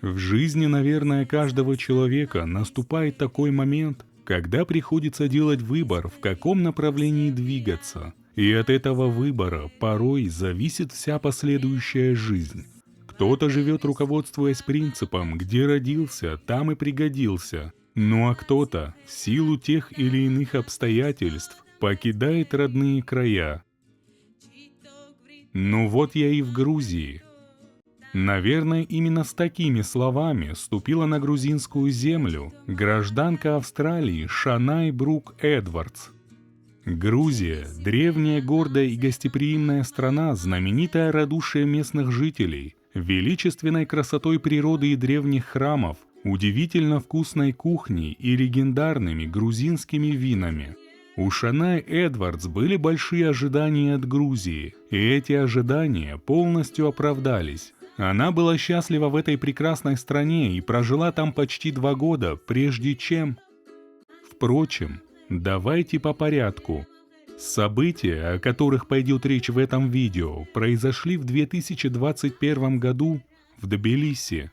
В жизни, наверное, каждого человека наступает такой момент, когда приходится делать выбор, в каком направлении двигаться. И от этого выбора порой зависит вся последующая жизнь. Кто-то живет, руководствуясь принципом «где родился, там и пригодился». Ну а кто-то, в силу тех или иных обстоятельств, покидает родные края. Ну вот я и в Грузии. Наверное, именно с такими словами ступила на грузинскую землю гражданка Австралии Шанай Брук Эдвардс. Грузия – древняя, гордая и гостеприимная страна, знаменитая радушием местных жителей, величественной красотой природы и древних храмов, удивительно вкусной кухней и легендарными грузинскими винами. У Шанай Эдвардс были большие ожидания от Грузии, и эти ожидания полностью оправдались. Она была счастлива в этой прекрасной стране и прожила там почти 2 года, прежде чем... Впрочем, давайте по порядку. События, о которых пойдет речь в этом видео, произошли в 2021 году в Тбилиси.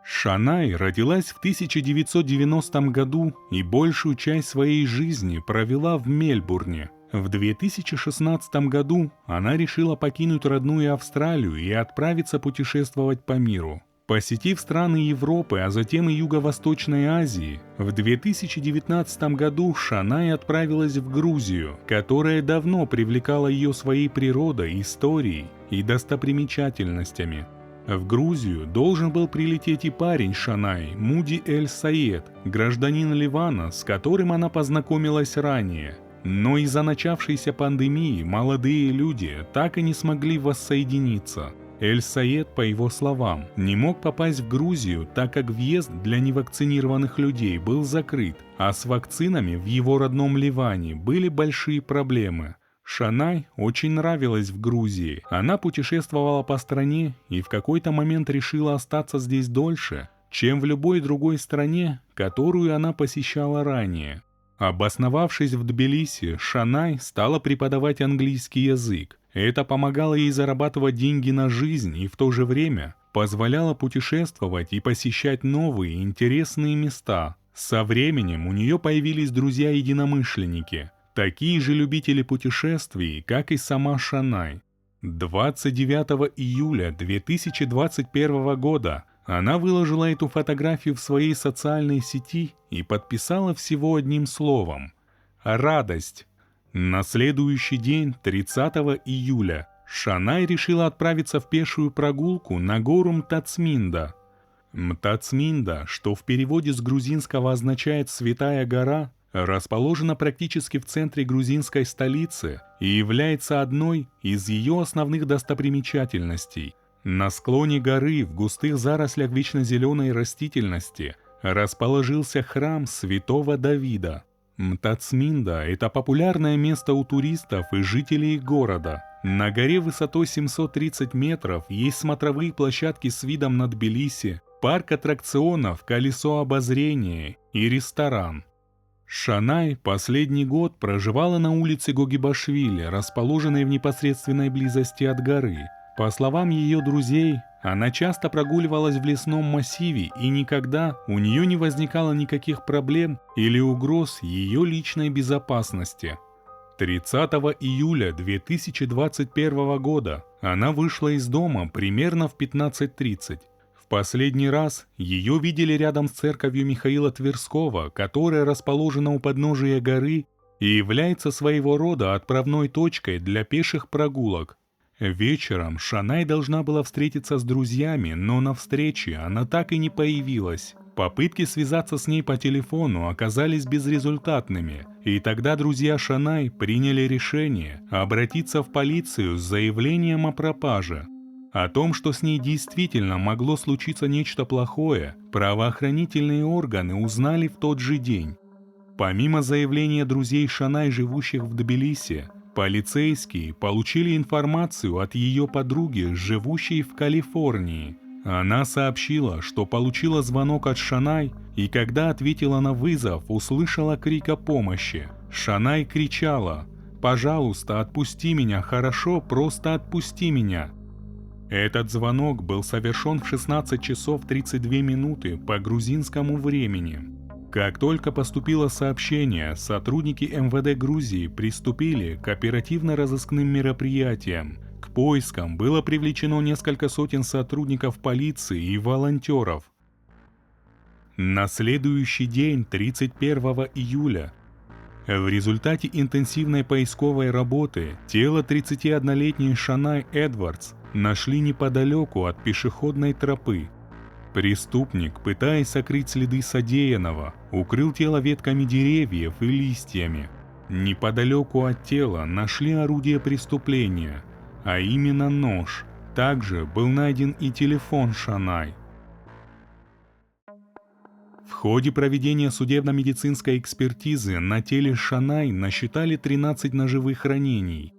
Шанай родилась в 1990 году и большую часть своей жизни провела в Мельбурне. В 2016 году она решила покинуть родную Австралию и отправиться путешествовать по миру. Посетив страны Европы, а затем и Юго-Восточной Азии, в 2019 году Шанай отправилась в Грузию, которая давно привлекала ее своей природой, историей и достопримечательностями. В Грузию должен был прилететь и парень Шанай, Муди Эль-Саед, гражданин Ливана, с которым она познакомилась ранее. Но из-за начавшейся пандемии молодые люди так и не смогли воссоединиться. Эль-Саед, по его словам, не мог попасть в Грузию, так как въезд для невакцинированных людей был закрыт, а с вакцинами в его родном Ливане были большие проблемы. Шанай очень нравилась в Грузии. Она путешествовала по стране и в какой-то момент решила остаться здесь дольше, чем в любой другой стране, которую она посещала ранее. Обосновавшись в Тбилиси, Шанай стала преподавать английский язык. Это помогало ей зарабатывать деньги на жизнь и в то же время позволяло путешествовать и посещать новые интересные места. Со временем у нее появились друзья-единомышленники, такие же любители путешествий, как и сама Шанай. 29 июля 2021 года она выложила эту фотографию в своей социальной сети и подписала всего одним словом – «Радость». На следующий день, 30 июля, Шанай решила отправиться в пешую прогулку на гору Мтацминда. Мтацминда, что в переводе с грузинского означает «святая гора», расположена практически в центре грузинской столицы и является одной из ее основных достопримечательностей. На склоне горы в густых зарослях вечнозеленой растительности расположился храм святого Давида. Мтацминда – это популярное место у туристов и жителей города. На горе высотой 730 метров есть смотровые площадки с видом на Тбилиси, парк аттракционов, колесо обозрения и ресторан. Шанай последний год проживала на улице Гогибашвили, расположенной в непосредственной близости от горы. По словам ее друзей, она часто прогуливалась в лесном массиве и никогда у нее не возникало никаких проблем или угроз ее личной безопасности. 30 июля 2021 года она вышла из дома примерно в 15:30. В последний раз ее видели рядом с церковью Михаила Тверского, которая расположена у подножия горы и является своего рода отправной точкой для пеших прогулок. Вечером Шанай должна была встретиться с друзьями, но на встрече она так и не появилась. Попытки связаться с ней по телефону оказались безрезультатными, и тогда друзья Шанай приняли решение обратиться в полицию с заявлением о пропаже. О том, что с ней действительно могло случиться нечто плохое, правоохранительные органы узнали в тот же день. Помимо заявления друзей Шанай, живущих в Тбилиси, полицейские получили информацию от ее подруги, живущей в Калифорнии. Она сообщила, что получила звонок от Шанай, и когда ответила на вызов, услышала крик о помощи. Шанай кричала: «Пожалуйста, отпусти меня, хорошо, просто отпусти меня». Этот звонок был совершен в 16 часов 32 минуты по грузинскому времени. Как только поступило сообщение, сотрудники МВД Грузии приступили к оперативно-розыскным мероприятиям. К поискам было привлечено несколько сотен сотрудников полиции и волонтеров. На следующий день, 31 июля, в результате интенсивной поисковой работы тело 31-летней Шанай Эдвардс нашли неподалеку от пешеходной тропы. Преступник, пытаясь сокрыть следы содеянного, укрыл тело ветками деревьев и листьями. Неподалеку от тела нашли орудие преступления, а именно нож. Также был найден и телефон Шанай. В ходе проведения судебно-медицинской экспертизы на теле Шанай насчитали 13 ножевых ранений,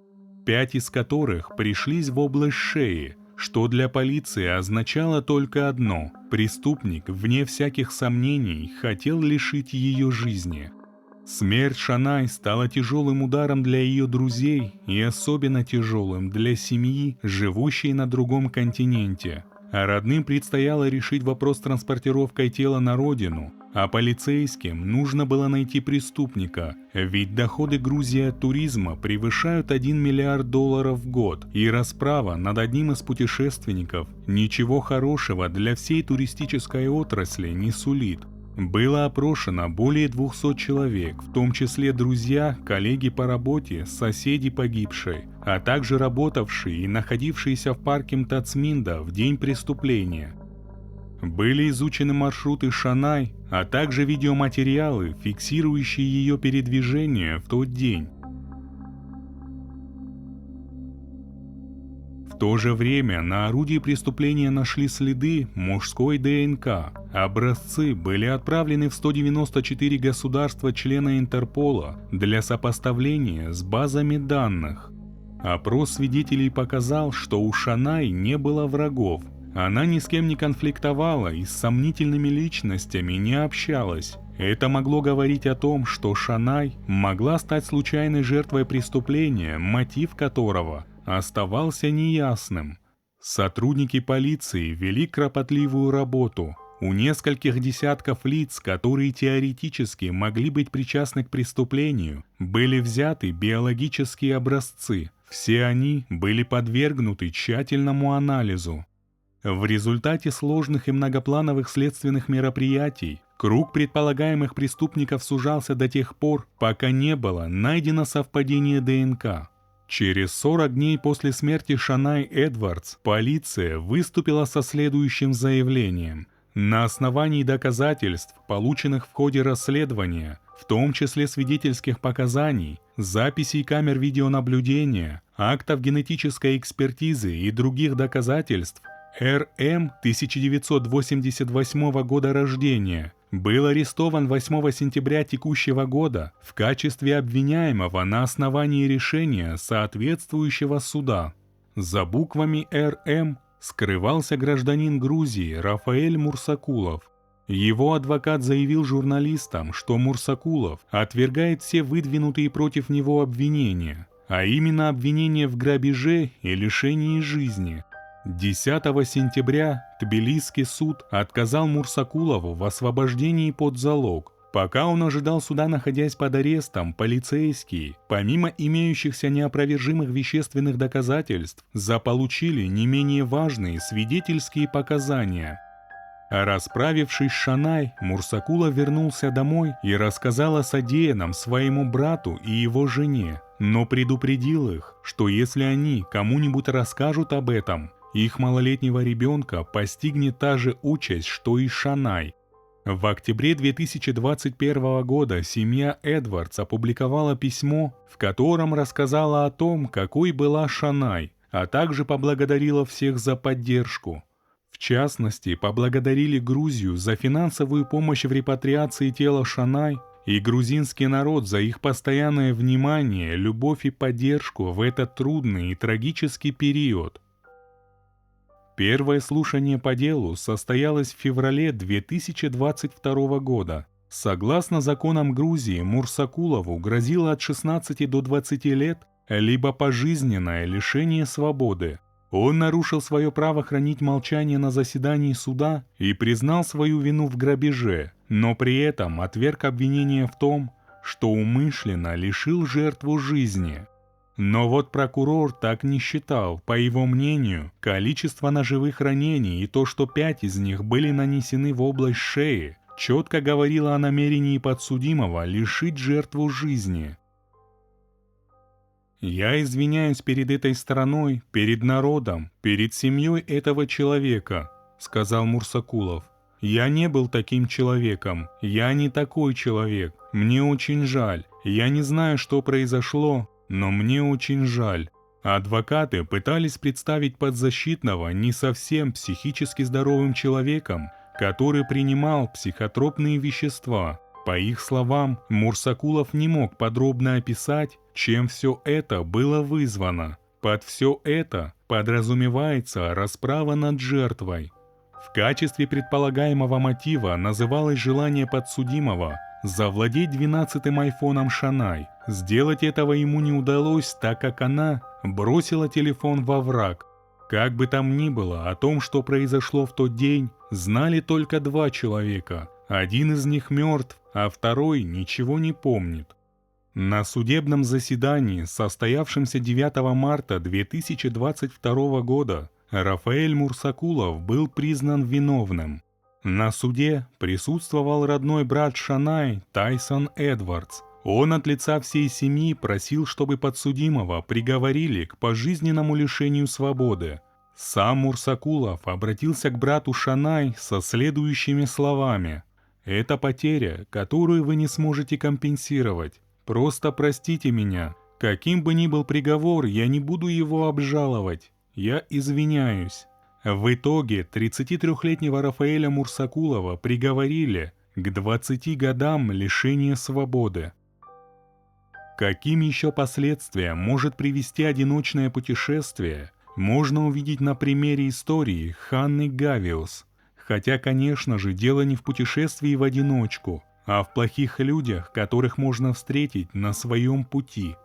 5 из которых пришлись в область шеи, что для полиции означало только одно – преступник, вне всяких сомнений, хотел лишить ее жизни. Смерть Шанай стала тяжелым ударом для ее друзей и особенно тяжелым для семьи, живущей на другом континенте. А родным предстояло решить вопрос с транспортировкой тела на родину, а полицейским нужно было найти преступника, ведь доходы Грузии от туризма превышают $1 миллиард в год, и расправа над одним из путешественников ничего хорошего для всей туристической отрасли не сулит. Было опрошено более 200 человек, в том числе друзья, коллеги по работе, соседи погибшей, а также работавшие и находившиеся в парке Мтацминда в день преступления. Были изучены маршруты Шанай, а также видеоматериалы, фиксирующие ее передвижение в тот день. В то же время на орудии преступления нашли следы мужской ДНК. Образцы были отправлены в 194 государства-члена Интерпола для сопоставления с базами данных. Опрос свидетелей показал, что у Шанай не было врагов. Она ни с кем не конфликтовала и с сомнительными личностями не общалась. Это могло говорить о том, что Шанай могла стать случайной жертвой преступления, мотив которого оставался неясным. Сотрудники полиции вели кропотливую работу. У нескольких десятков лиц, которые теоретически могли быть причастны к преступлению, были взяты биологические образцы. Все они были подвергнуты тщательному анализу. В результате сложных и многоплановых следственных мероприятий круг предполагаемых преступников сужался до тех пор, пока не было найдено совпадение ДНК. Через 40 дней после смерти Шанай Эдвардс полиция выступила со следующим заявлением. На основании доказательств, полученных в ходе расследования, в том числе свидетельских показаний, записей камер видеонаблюдения, актов генетической экспертизы и других доказательств, Р.М. 1988 года рождения был арестован 8 сентября текущего года в качестве обвиняемого на основании решения соответствующего суда. За буквами Р.М. скрывался гражданин Грузии Рафаэль Мурсакулов. Его адвокат заявил журналистам, что Мурсакулов отвергает все выдвинутые против него обвинения, а именно обвинения в грабеже и лишении жизни. 10 сентября Тбилисский суд отказал Мурсакулову в освобождении под залог. Пока он ожидал суда, находясь под арестом, полицейские, помимо имеющихся неопровержимых вещественных доказательств, заполучили не менее важные свидетельские показания. Расправившись с Шанай, Мурсакулов вернулся домой и рассказал о содеянном своему брату и его жене, но предупредил их, что если они кому-нибудь расскажут об этом, их малолетнего ребенка постигнет та же участь, что и Шанай. В октябре 2021 года семья Эдвардс опубликовала письмо, в котором рассказала о том, какой была Шанай, а также поблагодарила всех за поддержку. В частности, поблагодарили Грузию за финансовую помощь в репатриации тела Шанай и грузинский народ за их постоянное внимание, любовь и поддержку в этот трудный и трагический период. Первое слушание по делу состоялось в феврале 2022 года. Согласно законам Грузии, Мурсакулову грозило от 16 до 20 лет либо пожизненное лишение свободы. Он нарушил свое право хранить молчание на заседании суда и признал свою вину в грабеже, но при этом отверг обвинение в том, что умышленно лишил жертву жизни. Но вот прокурор так не считал. По его мнению, количество ножевых ранений и то, что 5 из них были нанесены в область шеи, четко говорило о намерении подсудимого лишить жертву жизни. «Я извиняюсь перед этой страной, перед народом, перед семьей этого человека», — сказал Мурсакулов. «Я не был таким человеком, я не такой человек, мне очень жаль, я не знаю, что произошло, но мне очень жаль». Адвокаты пытались представить подзащитного не совсем психически здоровым человеком, который принимал психотропные вещества. По их словам, Мурсакулов не мог подробно описать, чем все это было вызвано. Под все это подразумевается расправа над жертвой. В качестве предполагаемого мотива называлось желание подсудимого завладеть 12-м айфоном Шанай. Сделать этого ему не удалось, так как она бросила телефон во враг. Как бы там ни было, о том, что произошло в тот день, знали только 2 человека. Один из них мертв, а второй ничего не помнит. На судебном заседании, состоявшемся 9 марта 2022 года, Рафаэль Мурсакулов был признан виновным. На суде присутствовал родной брат Шанай, Тайсон Эдвардс. Он от лица всей семьи просил, чтобы подсудимого приговорили к пожизненному лишению свободы. Сам Мурсакулов обратился к брату Шанай со следующими словами: «Это потеря, которую вы не сможете компенсировать. Просто простите меня. Каким бы ни был приговор, я не буду его обжаловать. Я извиняюсь». В итоге 33-летнего Рафаэля Мурсакулова приговорили к 20 годам лишения свободы. Каким еще последствиям может привести одиночное путешествие, можно увидеть на примере истории Ханны Гавиус. Хотя, конечно же, дело не в путешествии в одиночку, а в плохих людях, которых можно встретить на своем пути.